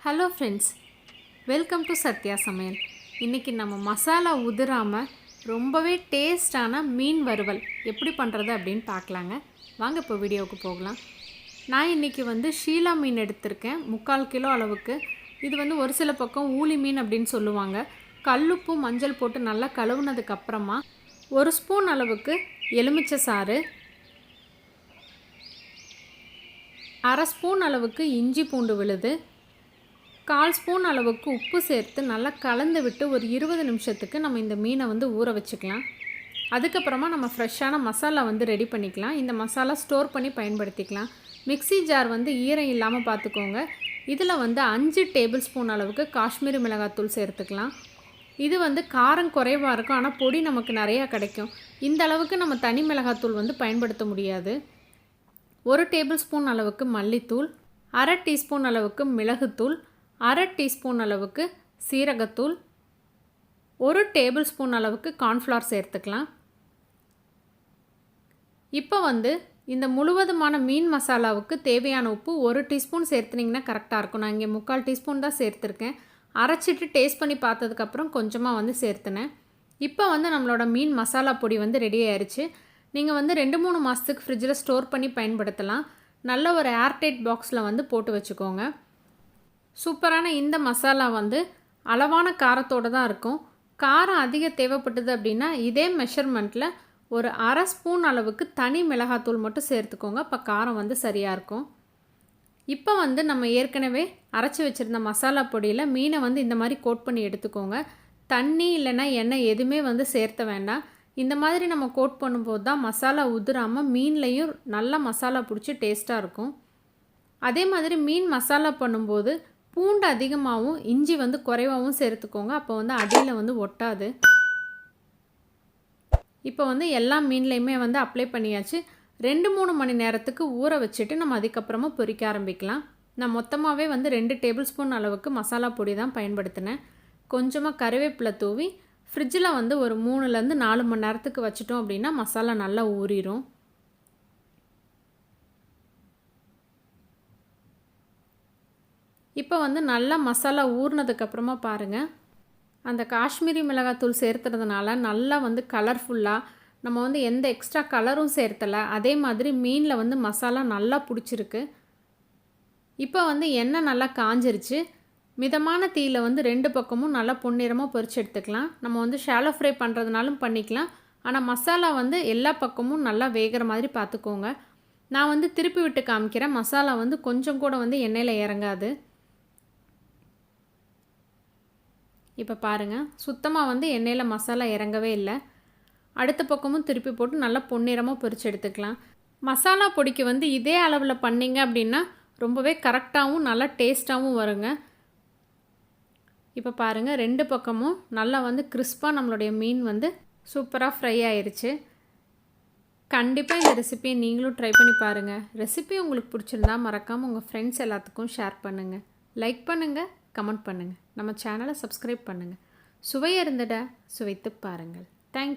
Hello friends, welcome to Sathya சமையல். இன்றைக்கி நம்ம மசாலா உதிராமல் ரொம்பவே டேஸ்டான மீன் வறுவல் எப்படி பண்ணுறது அப்படின்னு பார்க்கலாங்க. வாங்க இப்போ வீடியோவுக்கு போகலாம். நான் இன்றைக்கி ஷீலா மீன் எடுத்திருக்கேன், 3/4 கிலோ அளவுக்கு. இது ஒரு சில பக்கம் ஊலி மீன் அப்படின்னு சொல்லுவாங்க. கல்லுப்பு மஞ்சள் போட்டு நல்லா கழுவுனதுக்கப்புறமா 1 ஸ்பூன் அளவுக்கு எலுமிச்சை சாறு, 1/2 ஸ்பூன் அளவுக்கு இஞ்சி பூண்டு விழுது, 1/4 ஸ்பூன் அளவுக்கு உப்பு சேர்த்து நல்லா கலந்து விட்டு ஒரு 20 நிமிஷத்துக்கு நம்ம இந்த மீனை ஊற வச்சுக்கலாம். அதுக்கப்புறமா நம்ம ஃப்ரெஷ்ஷான மசாலா ரெடி பண்ணிக்கலாம். இந்த மசாலா ஸ்டோர் பண்ணி பயன்படுத்திக்கலாம். மிக்ஸி ஜார் ஈரம் இல்லாமல் பார்த்துக்கோங்க. இதில் 5 டேபிள் ஸ்பூன் அளவுக்கு காஷ்மீரி மிளகாத்தூள் சேர்த்துக்கலாம். இது காரம் குறைவாக இருக்கும், ஆனால் பொடி நமக்கு நிறையா கிடைக்கும். இந்த அளவுக்கு நம்ம தனி மிளகாத்தூள் பயன்படுத்த முடியாது. 1 டேபிள் ஸ்பூன் அளவுக்கு மல்லித்தூள், 1/2 டீஸ்பூன் அளவுக்கு மிளகுத்தூள், 1/2 டீஸ்பூன் அளவுக்கு சீரகத்தூள், 1 டேபிள் ஸ்பூன் அளவுக்கு கார்ன்ஃப்ளவர் சேர்த்துக்கலாம். இப்போ இந்த முழுவதுமான மீன் மசாலாவுக்கு தேவையான உப்பு 1 டீஸ்பூன் சேர்த்துனிங்கன்னா கரெக்டாக இருக்கும். நான் இங்கே 3/4 டீஸ்பூன் தான் சேர்த்துருக்கேன். அரைச்சிட்டு டேஸ்ட் பண்ணி பார்த்ததுக்கப்புறம் கொஞ்சமாக சேர்த்துனேன். இப்போ நம்மளோட மீன் மசாலா பொடி ரெடி ஆயிடுச்சு. நீங்கள் 2-3 மாதத்துக்கு ஃப்ரிட்ஜில் ஸ்டோர் பண்ணி பயன்படுத்தலாம். நல்ல ஒரு ஏர்டைட் பாக்ஸில் போட்டு வச்சுக்கோங்க. சூப்பரான இந்த மசாலா அளவான காரத்தோடு தான் இருக்கும். காரம் அதிகம் தேவைப்பட்டது அப்படின்னா இதே மெஷர்மெண்ட்டில் ஒரு 1/2 ஸ்பூன் அளவுக்கு தனி மிளகாத்தூள் மட்டும் சேர்த்துக்கோங்க. அப்போ காரம் சரியாக இருக்கும். இப்போ நம்ம ஏற்கனவே அரைச்சி வச்சுருந்த மசாலா பொடியில் மீனை இந்த மாதிரி கோட் பண்ணி எடுத்துக்கோங்க. தண்ணி இல்லைன்னா எண்ணெய் எதுவுமே சேர்த்த வேண்டாம். இந்த மாதிரி நம்ம கோட் பண்ணும்போது தான் மசாலா உதிராமல் மீன்லேயும் நல்லா மசாலா பிடிச்சி டேஸ்ட்டாக இருக்கும். அதே மாதிரி மீன் மசாலா பண்ணும்போது பூண்டு அதிகமாகவும் இஞ்சி குறைவாகவும் சேர்த்துக்கோங்க. அப்போ அடியில் ஒட்டாது. இப்போ எல்லா மீன்லேயுமே அப்ளை பண்ணியாச்சு. 2-3 மணி நேரத்துக்கு ஊற வச்சுட்டு நம்ம அதுக்கப்புறமா பொரிக்க ஆரம்பிக்கலாம். நான் மொத்தமாகவே 2 டேபிள் ஸ்பூன் அளவுக்கு மசாலா பொடி தான் பயன்படுத்தினேன். கொஞ்சமாக கருவேப்பிலை தூவி ஃப்ரிட்ஜில் ஒரு 3-4 மணி நேரத்துக்கு வச்சிட்டோம் அப்படின்னா மசாலா நல்லா ஊறிடும். இப்போ நல்லா மசாலா ஊறினதுக்கப்புறமா பாருங்கள், அந்த காஷ்மீரி மிளகாத்தூள் சேர்த்துறதுனால நல்லா கலர்ஃபுல்லாக நம்ம எந்த எக்ஸ்ட்ரா கலரும் சேர்த்தலை. அதே மாதிரி மீனில் மசாலா நல்லா பிடிச்சிருக்கு. இப்போ எண்ணெய் நல்லா காஞ்சிருச்சு. மிதமான தீயில் 2 பக்கமும் நல்லா பொன்னிறமாக பொரிச்சு எடுத்துக்கலாம். நம்ம ஷாலோ ஃப்ரை பண்ணுறதுனாலும் பண்ணிக்கலாம். ஆனால் மசாலா எல்லா பக்கமும் நல்லா வேகிற மாதிரி பார்த்துக்கோங்க. நான் திருப்பி விட்டு காமிக்கிறேன். மசாலா கொஞ்சம் கூட எண்ணெயில் இறங்காது. இப்போ பாருங்கள், சுத்தமாக எண்ணெயில் மசாலா இறங்கவே இல்லை. அடுத்த பக்கமும் திருப்பி போட்டு நல்லா பொன்னிறமாக பொரிச்சு எடுத்துக்கலாம். மசாலா பொடிக்கு இதே அளவில் பண்ணிங்க அப்படின்னா ரொம்பவே கரெக்டாகவும் நல்லா டேஸ்ட்டாகவும் வருங்க. இப்போ பாருங்கள், 2 பக்கமும் நல்லா கிறிஸ்பாக நம்மளுடைய மீன் சூப்பராக ஃப்ரை ஆயிடுச்சு. கண்டிப்பாக இந்த ரெசிபியை நீங்களும் ட்ரை பண்ணி பாருங்கள். ரெசிபி உங்களுக்கு பிடிச்சிருந்தா மறக்காமல் உங்கள் ஃப்ரெண்ட்ஸ் எல்லாத்துக்கும் ஷேர் பண்ணுங்கள். லைக் பண்ணுங்கள், கமெண்ட் பண்ணுங்கள். நம்ம சேனலை சப்ஸ்கிரைப் பண்ணுங்கள். சுவை இருந்திட சுவைத்து பாருங்கள்.